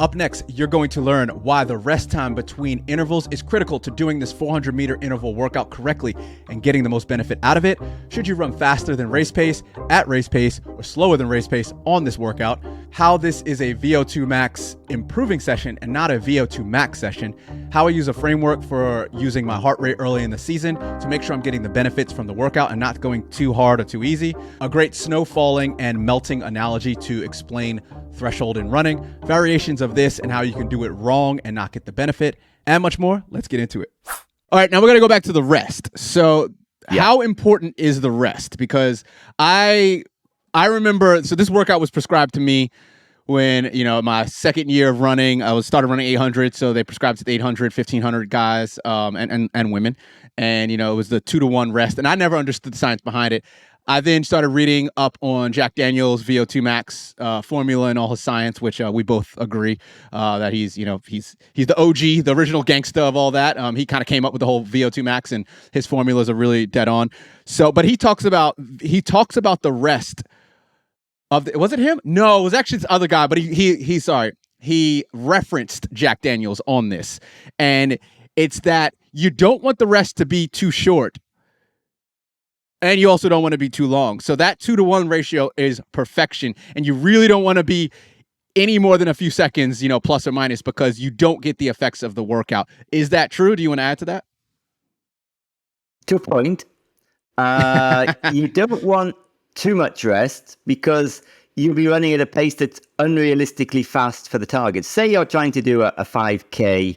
Up next, you're going to learn why the rest time between intervals is critical to doing this 400-meter interval workout correctly and getting the most benefit out of it. Should you run faster than race pace, at race pace, or slower than race pace on this workout? How this is a vo2max improving session and not a vo2max session. How I use a framework for using my heart rate early in the season to make sure I'm getting the benefits from the workout and not going too hard or too easy. A great snow falling and melting analogy to explain threshold in running. Variations of this and how you can do it wrong and not get the benefit, and much more. Let's get into it. All right, now we're going to go back to the rest. So how important is the rest? Because I remember, so this workout was prescribed to me when, my second year of running. I started running 800, so they prescribed it to 800, 1,500 guys and women. And, it was the 2-to-1 rest. And I never understood the science behind it. I then started reading up on Jack Daniel's vo2max formula and all his science, which we both agree that he's the OG, the original gangsta of all that. He kind of came up with the whole vo2max, and his formulas are really dead on. So, but he talks about the rest of was it him? No, it was actually this other guy. But he referenced Jack Daniel's on this, and it's that you don't want the rest to be too short. And you also don't want to be too long. So that 2-to-1 ratio is perfection. And you really don't want to be any more than a few seconds, plus or minus, because you don't get the effects of the workout. Is that true? Do you want to add to that? To a point. You don't want too much rest because you'll be running at a pace that's unrealistically fast for the target. Say you're trying to do a 5K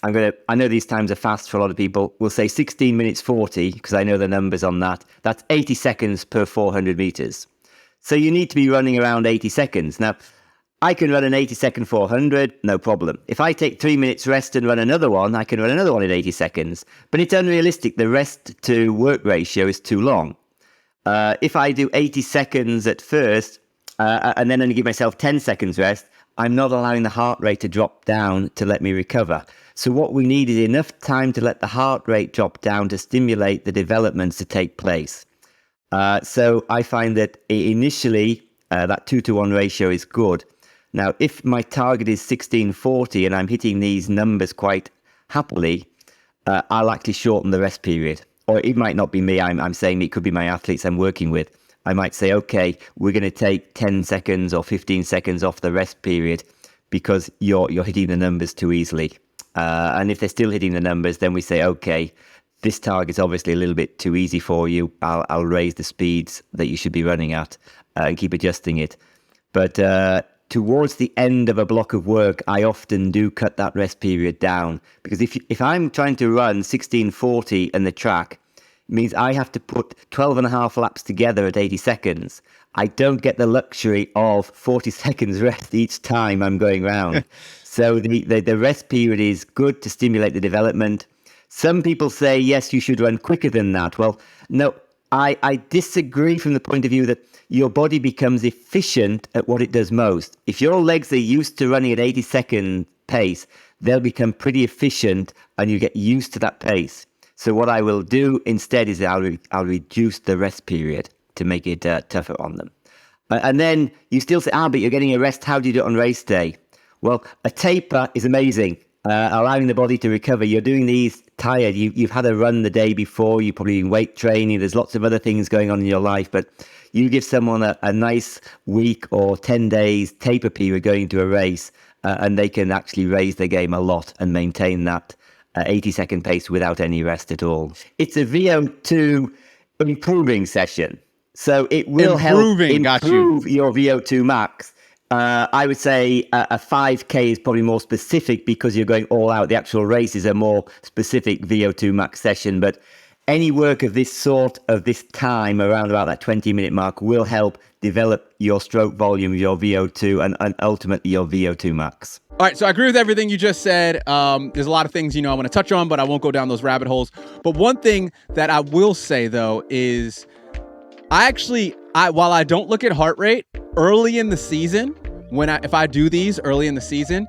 I know these times are fast for a lot of people. We'll say 16 minutes 40 because I know the numbers on that. That's 80 seconds per 400 meters. So you need to be running around 80 seconds. Now, I can run an 80-second 400, no problem. If I take 3 minutes rest and run another one, I can run another one in 80 seconds. But it's unrealistic. The rest to work ratio is too long. If I do 80 seconds at first and then only give myself 10 seconds rest, I'm not allowing the heart rate to drop down to let me recover. So what we need is enough time to let the heart rate drop down to stimulate the developments to take place. So I find that initially that 2-to-1 ratio is good. Now, if my target is 1640 and I'm hitting these numbers quite happily, I'll actually shorten the rest period. Or it might not be me. I'm saying it could be my athletes I'm working with. I might say, okay, we're going to take 10 seconds or 15 seconds off the rest period because you're hitting the numbers too easily. And if they're still hitting the numbers, then we say, okay, this target's obviously a little bit too easy for you. I'll raise the speeds that you should be running at and keep adjusting it. But towards the end of a block of work, I often do cut that rest period down because if I'm trying to run 1640 in the track, it means I have to put 12 and a half laps together at 80 seconds. I don't get the luxury of 40 seconds rest each time I'm going round. So the rest period is good to stimulate the development. Some people say, yes, you should run quicker than that. Well, no, I disagree from the point of view that your body becomes efficient at what it does most. If your legs are used to running at 80-second pace, they'll become pretty efficient and you get used to that pace. So what I will do instead is I'll reduce the rest period to make it tougher on them. And then you still say, but you're getting a rest. How do you do it on race day? Well, a taper is amazing, allowing the body to recover. You're doing these tired. You've had a run the day before. You're probably in weight training. There's lots of other things going on in your life. But you give someone a nice week or 10 days taper period going into a race, and they can actually raise their game a lot and maintain that 80-second pace without any rest at all. It's a VO2 improving session. So it will help improve your VO2 max. I would say a 5K is probably more specific because you're going all out. The actual race is a more specific VO2 max session. But any work of this sort, of this time, around about that 20-minute mark, will help develop your stroke volume, your VO2, and ultimately your VO2 max. All right, so I agree with everything you just said. There's a lot of things, I want to touch on, but I won't go down those rabbit holes. But one thing that I will say, though, is while I don't look at heart rate early in the season, if I do these early in the season,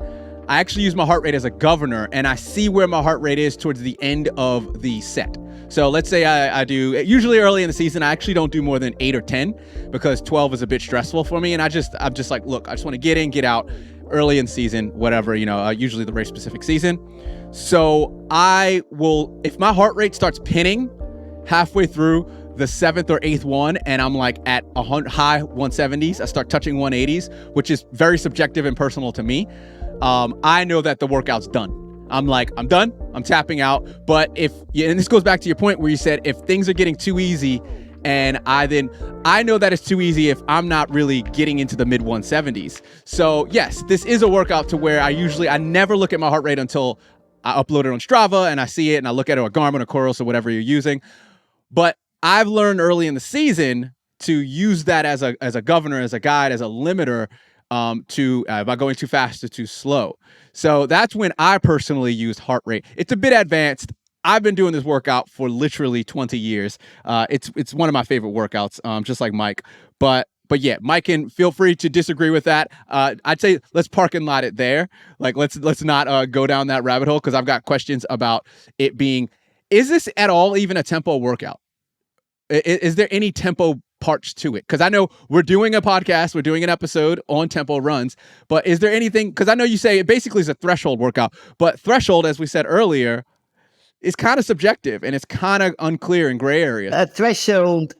I actually use my heart rate as a governor, and I see where my heart rate is towards the end of the set. So let's say I do, usually early in the season, I actually don't do more than 8 or 10 because 12 is a bit stressful for me. And I'm just like, look, I just want to get in, get out early in season, whatever, usually the race specific season. So I will, if my heart rate starts pinning halfway through the 7th or 8th one, and I'm like at high 170s, I start touching 180s, which is very subjective and personal to me. I know that the workout's done. I'm like, I'm done, I'm tapping out. But and this goes back to your point where you said, if things are getting too easy, and I know that it's too easy if I'm not really getting into the mid 170s. So yes, this is a workout to where I never look at my heart rate until I upload it on Strava and I see it and I look at it, or Garmin or Coros or whatever you're using. But I've learned early in the season to use that as a governor, as a guide, as a limiter, by going too fast or too slow. So that's when I personally use heart rate. It's a bit advanced. I've been doing this workout for literally 20 years. It's one of my favorite workouts, just like Mike. But yeah, Mike can feel free to disagree with that. I'd say let's park and lot it there. Like let's not go down that rabbit hole, because I've got questions about it being. Is this at all even a tempo workout? Is there any tempo parts to it? Because I know we're doing a podcast, we're doing an episode on tempo runs, but is there anything, because I know you say it basically is a threshold workout, but threshold, as we said earlier, is kind of subjective and it's kind of unclear in gray areas. A threshold,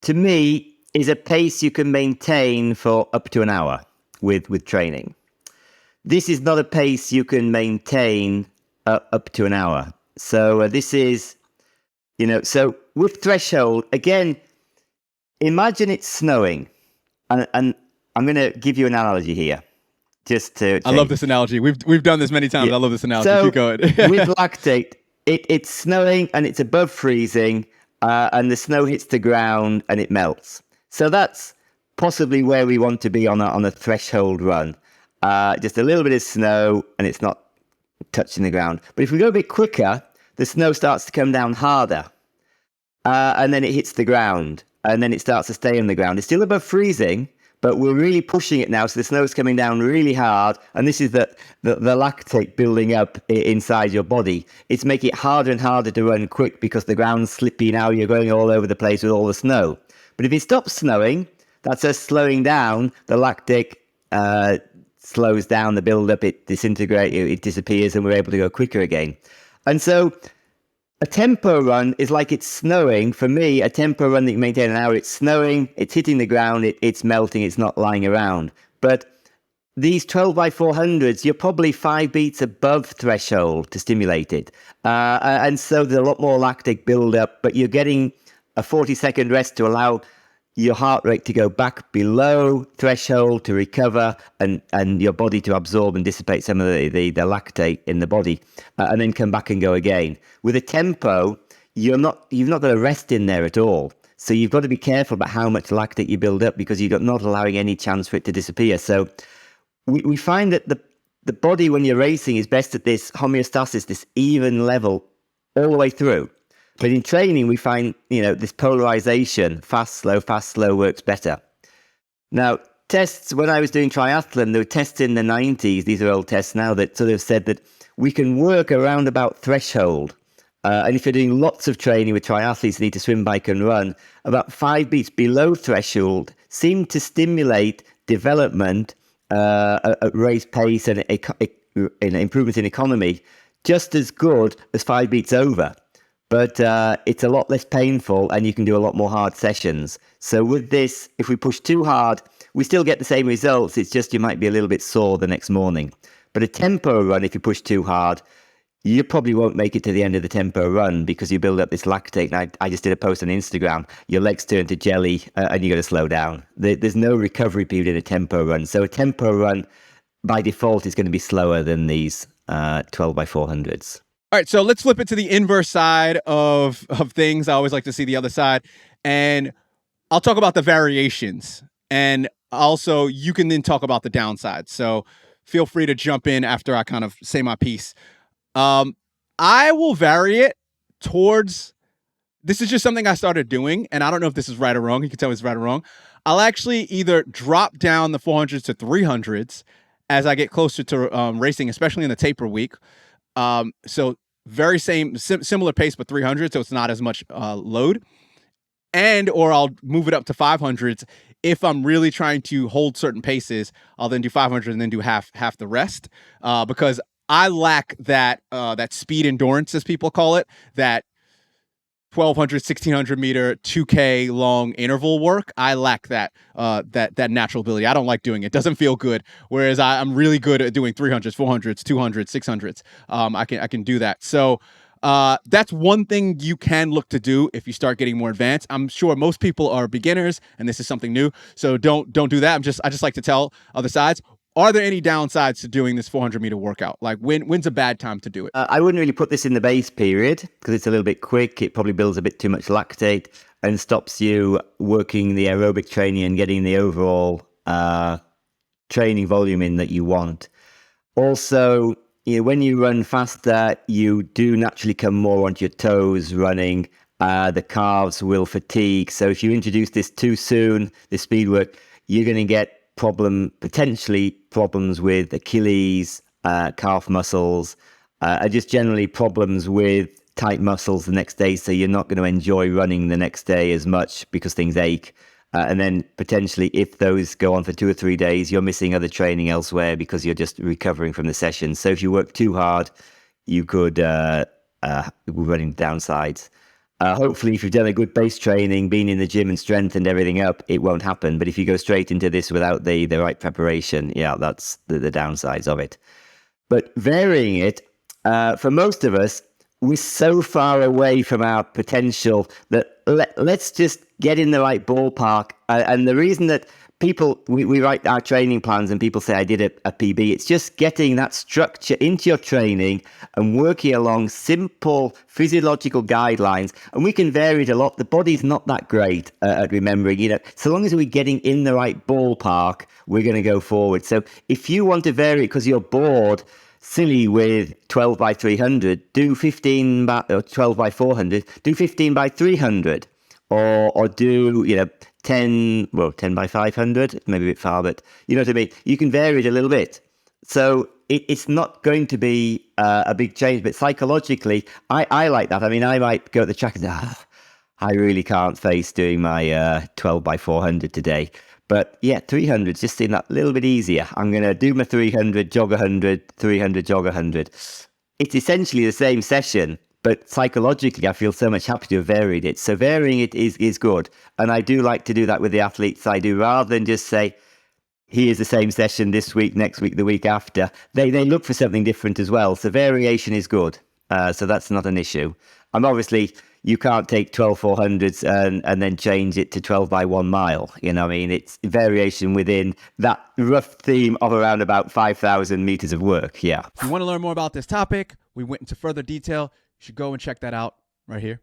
to me, is a pace you can maintain for up to an hour with training. This is not a pace you can maintain up to an hour. So this is, so with threshold, again, imagine it's snowing. And I'm going to give you an analogy here. I love this analogy. We've done this many times. Yeah. I love this analogy. So keep going. With lactate, it's snowing and it's above freezing, and the snow hits the ground and it melts. So that's possibly where we want to be on a threshold run. Just a little bit of snow and it's not touching the ground. But if we go a bit quicker, the snow starts to come down harder, and then it hits the ground, and then it starts to stay on the ground. It's still above freezing, but we're really pushing it now, so the snow's coming down really hard, and this is the lactate building up inside your body. It's making it harder and harder to run quick because the ground's slippy now, you're going all over the place with all the snow. But if it stops snowing, that's us slowing down, the lactic slows down the build-up, it disintegrates, it disappears, and we're able to go quicker again. And so a tempo run is like it's snowing. For me, a tempo run that you maintain an hour, it's snowing, it's hitting the ground, it's melting, it's not lying around. But these 12 by 400s, you're probably 5 beats above threshold to stimulate it. And so there's a lot more lactic build-up, but you're getting a 40-second rest to allow your heart rate to go back below threshold to recover and your body to absorb and dissipate some of the lactate in the body, and then come back and go again. With a tempo, you've not got a rest in there at all. So you've got to be careful about how much lactate you build up, because you're not allowing any chance for it to disappear. So we find that the body, when you're racing, is best at this homeostasis, this even level all the way through. But in training, we find, this polarization, fast, slow works better. Now, tests, when I was doing triathlon, there were tests in the 90s, these are old tests now, that sort of said that we can work around about threshold. And if you're doing lots of training with triathletes, they need to swim, bike and run, about 5 beats below threshold seem to stimulate development, at race pace and improvement in economy, just as good as 5 beats over. But it's a lot less painful and you can do a lot more hard sessions. So with this, if we push too hard, we still get the same results. It's just you might be a little bit sore the next morning. But a tempo run, if you push too hard, you probably won't make it to the end of the tempo run because you build up this lactate. And I just did a post on Instagram. Your legs turn to jelly and you got to slow down. There's no recovery period in a tempo run. So a tempo run, by default, is going to be slower than these 12 by 400s. All right, so let's flip it to the inverse side of things. I always like to see the other side. And I'll talk about the variations. And also, you can then talk about the downside. So feel free to jump in after I kind of say my piece. I will vary it towards, this is just something I started doing, and I don't know if this is right or wrong. You can tell me it's right or wrong. I'll actually either drop down the 400s to 300s as I get closer to racing, especially in the taper week. So very similar pace, but 300, so it's not as much load. Or I'll move it up to 500s. If I'm really trying to hold certain paces, I'll then do 500 and then do half the rest, because I lack that speed endurance, as people call it, that 1200, 1600 meter, 2K long interval work. I lack that natural ability. I don't like doing it. It doesn't feel good. Whereas I'm really good at doing 300s, 400s, 200s, 600s. I can do that. So that's one thing you can look to do if you start getting more advanced. I'm sure most people are beginners, and this is something new. So don't do that. I just like to tell other sides. Are there any downsides to doing this 400-meter workout? Like when's a bad time to do it? I wouldn't really put this in the base period because it's a little bit quick. It probably builds a bit too much lactate and stops you working the aerobic training and getting the overall training volume in that you want. Also, when you run faster, you do naturally come more onto your toes running. The calves will fatigue. So if you introduce this too soon, this speed work, you're going to get potentially problems with Achilles, calf muscles, just generally problems with tight muscles the next day. So you're not going to enjoy running the next day as much because things ache. And then potentially if those go on for 2 or 3 days, you're missing other training elsewhere because you're just recovering from the session. So if you work too hard, you could run into downsides. Hopefully, if you've done a good base training, been in the gym and strengthened everything up, it won't happen. But if you go straight into this without the right preparation, yeah, that's the downsides of it. But varying it, for most of us, we're so far away from our potential that let's just get in the right ballpark. And the reason that we write our training plans and people say I did a PB, it's just getting that structure into your training and working along simple physiological guidelines. And we can vary it a lot. The body's not that great at remembering, so long as we're getting in the right ballpark, we're going to go forward. So if you want to vary because you're bored, silly with 12 by 300, do 15 by, or 12 by 400, do 15 by 300, or do, 10 by 500, maybe a bit far, but you know what I mean? You can vary it a little bit. So it's not going to be a big change, but psychologically, I like that. I mean, I might go at the track and say, I really can't face doing my 12 by 400 today. But yeah, 300 just seem that little bit easier. I'm going to do my 300, jog 100, 300, jog 100. It's essentially the same session, but psychologically, I feel so much happier to have varied it. So varying it is good. And I do like to do that with the athletes I do, rather than just say, here's the same session this week, next week, the week after. They look for something different as well. So variation is good. So that's not an issue. Obviously, you can't take 12 400s and then change it to 12 by 1 mile. It's variation within that rough theme of around about 5,000 meters of work. Yeah. If you want to learn more about this topic, we went into further detail. You should go and check that out right here.